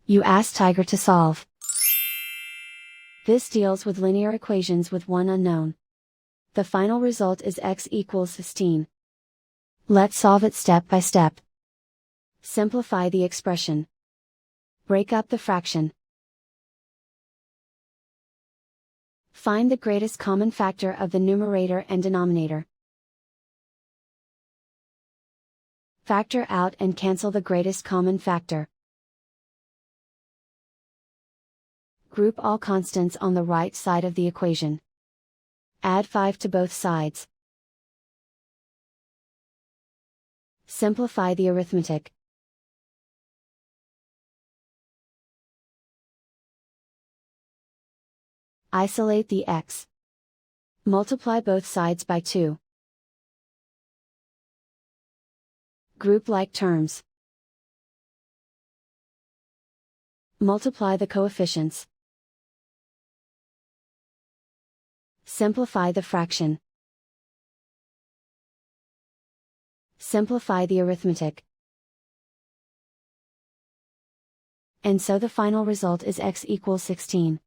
You ask Tiger to solve. This deals with linear equations with one unknown. The final result is x equals 16. Let's solve it step by step. Simplify the expression. Break up the fraction. Find the greatest common factor of the numerator and denominator. Factor out and cancel the greatest common factor. Group all constants on the right side of the equation. Add 5 to both sides. Simplify the arithmetic. Isolate the x. Multiply both sides by 2. Group like terms. Multiply the coefficients. Simplify the fraction. Simplify the arithmetic. And so the final result is x equals 16.